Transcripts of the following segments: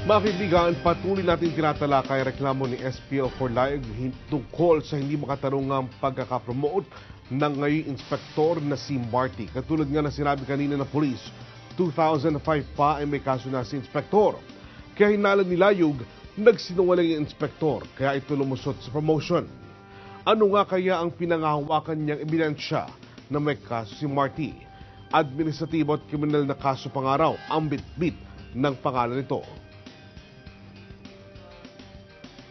Mga kaibigan, patuloy natin tinatalakay reklamo ni SPO for Live tungkol sa hindi makatarungang pagkakapromote ng ngayong inspektor na si Marty. Katulad nga na sinabi kanina ng polis, 2005 pa ay may kaso na si inspektor. Kaya hinalan ni Layug, nagsinungaling yung inspektor, kaya ito lumusot sa promotion. Ano nga kaya ang pinangahawakan niyang ebidensya na may kaso si Marty? Administratibo at kriminal na kaso pangaraw ang bitbit ng pangalan nito.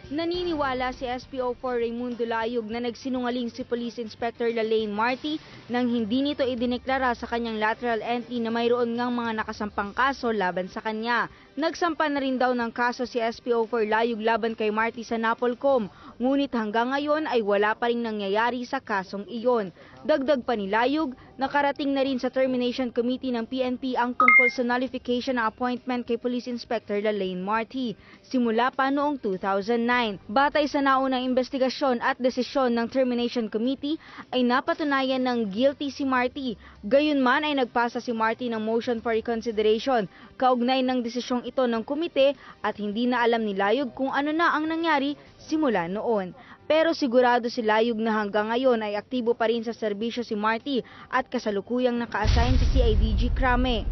Naniniwala si SPO4 Raimundo Layug na nagsinungaling si Police Inspector Lalaine Marty nang hindi nito idineklara sa kanyang lateral entry na mayroon ngang mga nakasampang kaso laban sa kanya. Nagsampa na rin daw ng kaso si SPO4 Layug laban kay Marty sa Napolcom, ngunit hanggang ngayon ay wala pa rin nangyayari sa kasong iyon. Dagdag pa ni Layug, nakarating na rin sa Termination Committee ng PNP ang tungkol sa nullification ng appointment kay Police Inspector Lalaine Marty, simula pa noong 2009. Batay sa naunang investigasyon at desisyon ng Termination Committee ay napatunayan ng guilty si Marty. Gayunman ay nagpasa si Marty ng motion for reconsideration kaugnay ng desisyong ito ng komite at hindi na alam ni Layug kung ano na ang nangyari simula noon. Pero sigurado si Layug na hanggang ngayon ay aktibo pa rin sa serbisyo si Marty at kasalukuyang naka-assign sa CIDG Crame.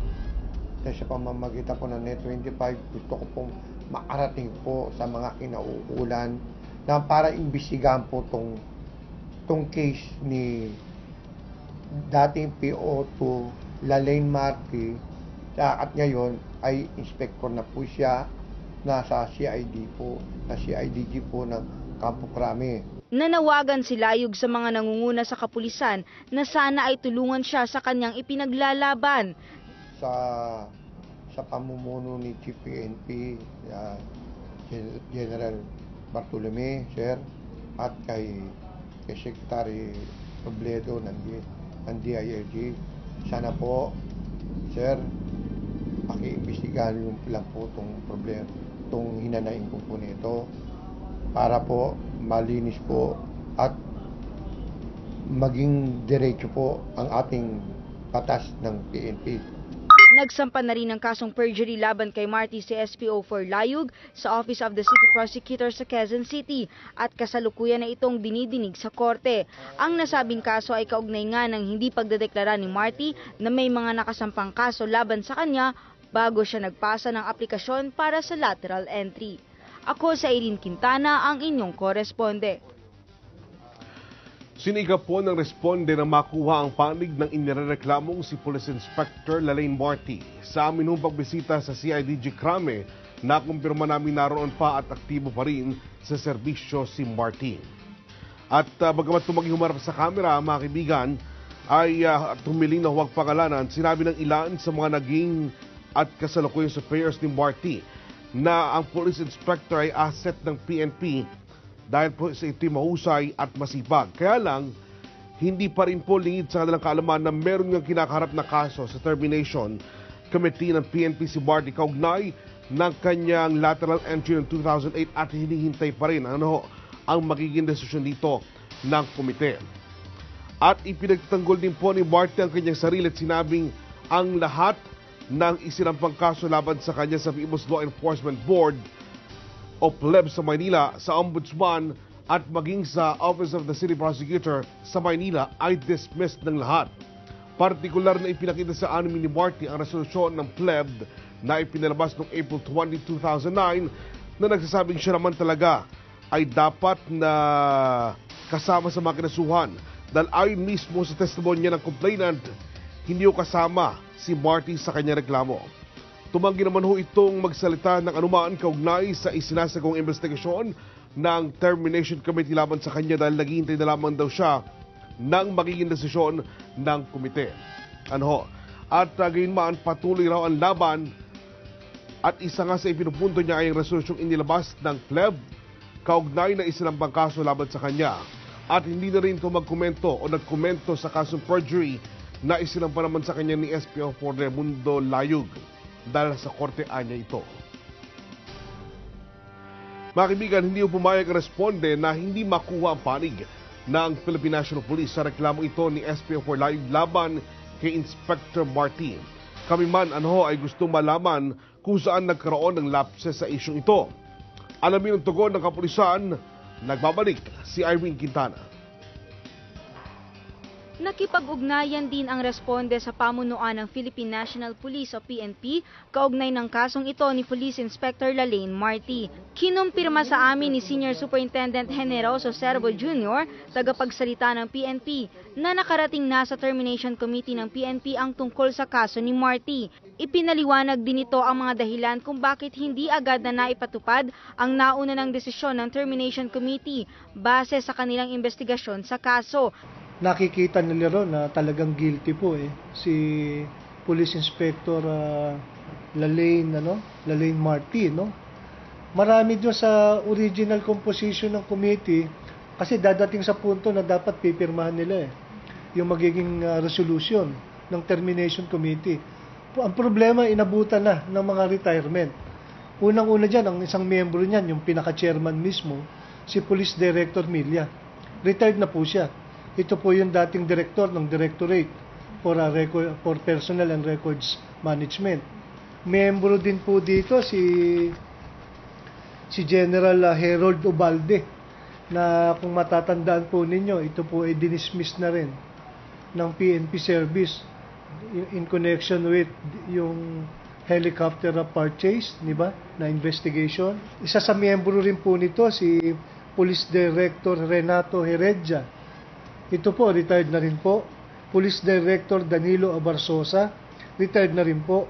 Sa pamamagitan po ng Net25, gusto ko pong makarating po sa mga kinauukulan na para imbestigahan po tong case ni dating PO2 Lalaine Marty at ngayon ay inspector na po siya nasa CID po, na CIDG po ng Campo Crame. Nanawagan si Layug sa mga nangunguna sa kapulisan na sana ay tulungan siya sa kanyang ipinaglalaban. Sa pamumuno ni Chief PNP, General Bartolome, sir, at kay Secretary Robledo ng DILG. Sana po, sir, pakiimbestigahan lang po itong problema, itong hinanaing po nito, para po malinis po at maging diretso po ang ating batas ng PNP. Nagsampa na rin ng kasong perjury laban kay Marty si SPO4 Layug sa Office of the City Prosecutor sa Quezon City at kasalukuyan na itong dinidinig sa korte. Ang nasabing kaso ay kaugnay nga ng hindi pagdedeklara ni Marty na may mga nakasampang kaso laban sa kanya bago siya nagpasa ng aplikasyon para sa lateral entry. Ako sa Irene Quintana, ang inyong koresponde. Siniga po ng responde na makuha ang panig ng inirereklamong si Police Inspector Lalaine Marty. Sa amin hong pagbisita sa CIDG Crame, nakumpirma namin naroon pa at aktibo pa rin sa serbisyo si Marty. At bagamat tumaging humarap sa kamera, mga kaibigan, ay tumiling na huwag pangalanan, sinabi ng ilan sa mga naging at kasalukuyang superiors ni Marty na ang Police Inspector ay asset ng PNP dahil po sa ito'y mahusay at masipag. Kaya lang, hindi pa rin po lingid sa kanilang kaalaman na meron ngang kinakaharap na kaso sa Termination Committee ng PNP si Marty kaugnay ng kanyang lateral entry ng 2008 at hinihintay pa rin ang magiging desisyon dito ng komite. At ipinagtanggol din po ni Marty ang kanyang sarili at sinabing ang lahat ng isinampang kaso laban sa kanya sa People's Law Enforcement Board o PLEB sa Maynila, sa Ombudsman at maging sa Office of the City Prosecutor sa Maynila ay dismissed ng lahat. Partikular na ipinakita sa amin ni Marty ang resolusyon ng PLEB na ipinalabas noong April 20, 2009 na nagsasabing siya naman talaga ay dapat na kasama sa mga kinasuhan dahil ayon mismo sa testimonya ng complainant, hindi ko kasama si Marty sa kanyang reklamo. Tumanggi naman ho itong magsalita ng anuman kaugnay sa isinasagawang investigasyon ng Termination Committee laban sa kanya dahil naghihintay na lamang daw siya ng magiging desisyon ng komite. At gayunman patuloy raw ang laban at isa nga sa ipinupunto niya ay ang resolusyong inilabas ng PLEB kaugnay na isinambang kaso laban sa kanya. At hindi na rin ito magkomento o nagkomento sa kasong perjury na isinampa naman sa kanya ni SPO4 Raimundo Layug dahil sa korte anya ito. Mga kaibigan, hindi pumayag ang responde na hindi makuha ang panig ng Philippine National Police sa reklamo ito ni SPO4 Layug laban kay Inspector Marty. Kami man ay gusto malaman kung saan nagkaroon ng lapses sa isyong ito. Alamin ang tugon ng kapulisan, nagbabalik si Irene Quintana. Nakipag-ugnayan din ang responde sa pamunuan ng Philippine National Police o PNP kaugnay ng kasong ito ni Police Inspector Lalaine Marty. Kinumpirma sa amin ni Senior Superintendent Generoso Servo Jr., tagapagsalita ng PNP, na nakarating na sa Termination Committee ng PNP ang tungkol sa kaso ni Marty. Ipinaliwanag din ito ang mga dahilan kung bakit hindi agad na naipatupad ang nauna ng desisyon ng Termination Committee base sa kanilang investigasyon sa kaso. Nakikita nila ron na talagang guilty po si Police Inspector Lalaine Marty, no? Marami doon sa original composition ng committee kasi dadating sa punto na dapat pipirmahan nila yung magiging resolution ng termination committee. Ang problema, inabutan na ng mga retirement. Unang-una dyan, ang isang miyembro niyan, yung pinaka-chairman mismo, si Police Director Milla. Retired na po siya. Ito po yung dating director ng Directorate for Personnel and Records Management. Miyembro din po dito si General Harold Ubalde, na kung matatandaan po ninyo, ito po ay dinismiss na rin ng PNP service in connection with yung helicopter purchase, di ba, na investigation. Isa sa miyembro rin po nito si Police Director Renato Heredia. Ito po, retired na rin po. Police Director Danilo Abarsosa, retired na rin po.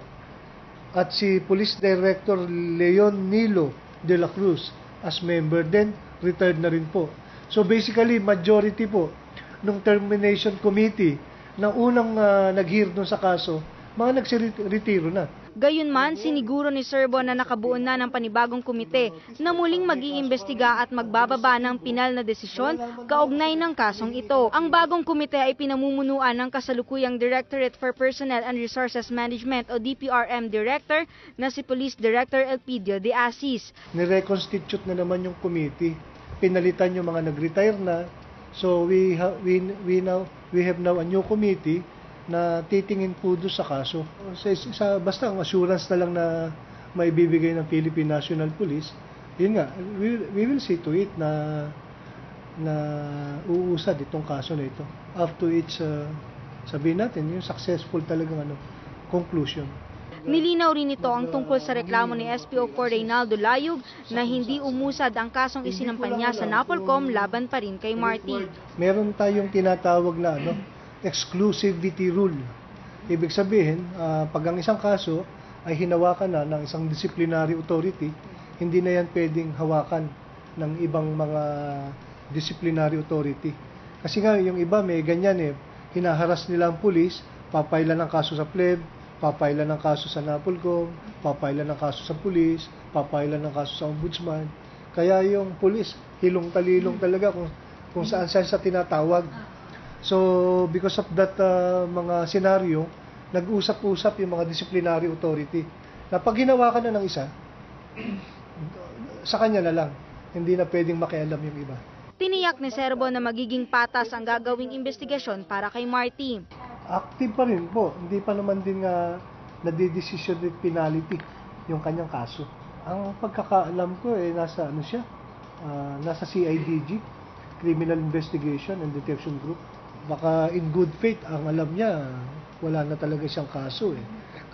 At si Police Director Leon Nilo de la Cruz, as member din, retired na rin po. So basically, majority po ng Termination Committee na unang nag-hear dun sa kaso, mga nagsiretiro na. Gayunman, siniguro ni Servo na nakabuo na ng panibagong komite na muling mag-iimbestiga at magbababa ng pinal na desisyon kaugnay ng kasong ito. Ang bagong komite ay pinamumunuan ng kasalukuyang Directorate for Personnel and Resources Management o DPRM Director na si Police Director Elpidio de Asis. Nireconstitute na naman yung committee. Pinalitan yung mga nag-retire na. So we have now a new committee na titingin po doon sa kaso. Basta ang assurance na lang na may bibigay ng Philippine National Police, yun nga, we will see to it na uusad itong kaso na ito. Up to its, sabihin natin, yung successful talagang conclusion. Nilinaw rin ito ang tungkol sa reklamo ni SPO4 Reynaldo Layug na hindi umusad ang kasong isinampan niya sa NAPOLCOM laban pa rin kay Marty. Meron tayong tinatawag na exclusivity rule. Ibig sabihin, pag ang isang kaso ay hinawakan na ng isang disciplinary authority, hindi na yan pwedeng hawakan ng ibang mga disciplinary authority. Kasi nga, yung iba may ganyan hinaharas nila ang pulis, papailan ng kaso sa pleb, papailan ng kaso sa NAPOLCOM, papailan ng kaso sa pulis, papailan ng kaso sa ombudsman. Kaya yung pulis, hilong-talilong talaga kung saan-saan sa tinatawag. So, because of that mga senaryo, nag-usap-usap yung mga disciplinary authority na pag hinawakan na ng isa, sa kanya na lang, hindi na pwedeng makialam yung iba. Tiniyak ni Servo na magiging patas ang gagawing investigasyon para kay Marty. Active pa rin po, hindi pa naman din nadidesisyon with penalty yung kanyang kaso. Ang pagkakaalam ko nasa nasa CIDG, Criminal Investigation and Detection Group. Baka in good faith, ang alam niya, wala na talaga siyang kaso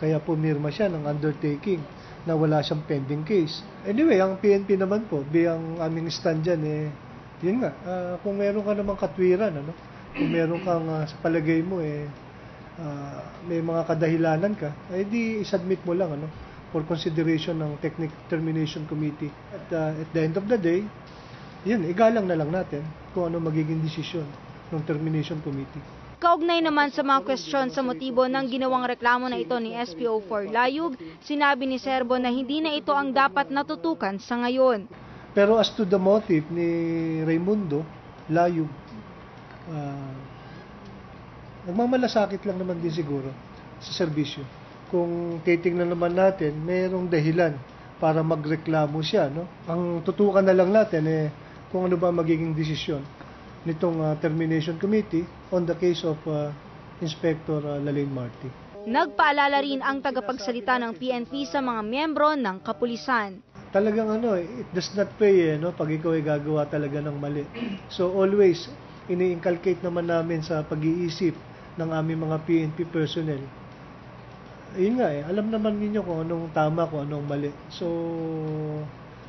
Kaya pumirma siya ng undertaking na wala siyang pending case. Anyway, ang PNP naman po, biyang aming stand dyan, yun nga, kung meron ka namang katwiran, kung meron kang sa palagay mo, may mga kadahilanan ka, di isubmit mo lang, for consideration ng Technical Termination Committee. At the end of the day, yun, igalang na lang natin kung ano magiging desisyon ng Termination Committee. Kaugnay naman sa mga kwestiyon sa motibo ng ginawang reklamo na ito ni SPO4 Layug, sinabi ni Servo na hindi na ito ang dapat natutukan sa ngayon. Pero as to the motive ni Raimundo Layug, nagmamalasakit lang naman din siguro sa serbisyo. Kung titingnan naman natin, mayroong dahilan para magreklamo siya. Ang tutukan na lang natin kung ano ba magiging desisyon nitong Termination Committee on the case of Inspector Lalaine Marty. Nagpaalala rin ang tagapagsalita ng PNP sa mga miyembro ng kapulisan. Talagang it does not pay pag ikaw ay gagawa talaga ng mali. So always, ini-inculcate naman namin sa pag-iisip ng aming mga PNP personnel. Yun nga alam naman ninyo kung anong tama, kung anong mali. So,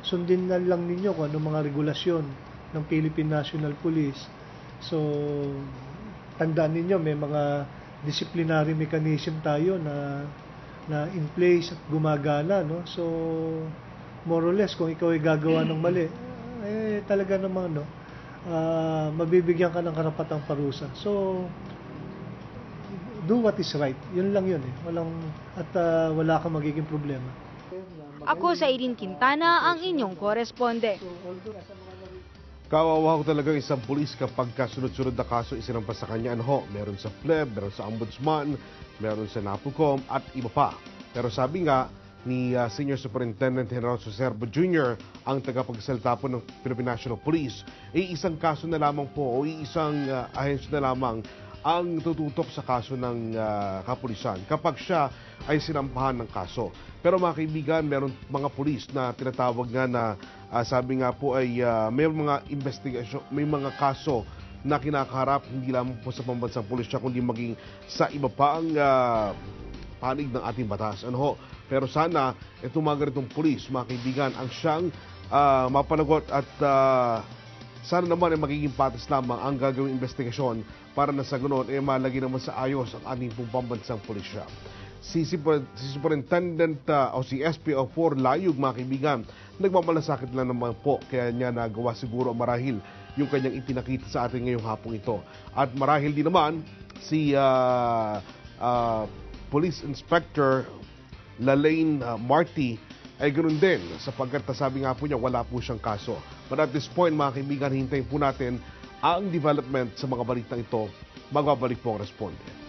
sundin na lang ninyo kung anong mga regulasyon ng Philippine National Police. So, tandaan ninyo, may mga disciplinary mechanism tayo na in place at gumagana, no? So, more or less, kung ikaw ay gagawa ng mali, talaga naman, mabibigyan ka ng karapatang parusa. So, do what is right. Yun lang yun wala kang magiging problema. Ako sa Irene Quintana, ang inyong koresponde. Kawawa ko talaga isang pulis kapag kasunod-sunod na kaso isinampas sa kanya. Meron sa PLEB, meron sa Ombudsman, meron sa NAPOLCOM at iba pa. Pero sabi nga ni Senior Superintendent General Suservo Jr., ang tagapagsalita po ng Philippine National Police, isang kaso na lamang po o isang ahensya na lamang ang tututok sa kaso ng kapulisan kapag siya ay sinampahan ng kaso. Pero mga kaibigan, meron mga pulis na tinatawag nga na sabi nga po ay may mga investigasyon, may mga kaso na kinakaharap hindi lamang po sa pambansang pulisya kundi maging sa iba pa ang panig ng ating batas. Pero sana itong mga ganitong pulis, mga kaibigan, ang siyang mapanagot at sana naman ay magiging patas lamang ang gagawing investigasyon para na sa ganoon malagay naman sa ayos ang ating pong pambansang pulisya. Si Superintendent o si SPO4 Layug, mga kaibigan, nagmamalasakit lang naman po kaya niya nagawa siguro marahil yung kanyang ipinakita sa atin ngayong hapong ito. At marahil din naman si Police Inspector Lalaine Marty ay ganoon din sapagkat sabi nga po niya wala po siyang kaso. But at this point, mga kaibigan, hintayin po natin ang development sa mga balitang ito. Magbabalik po ang responde.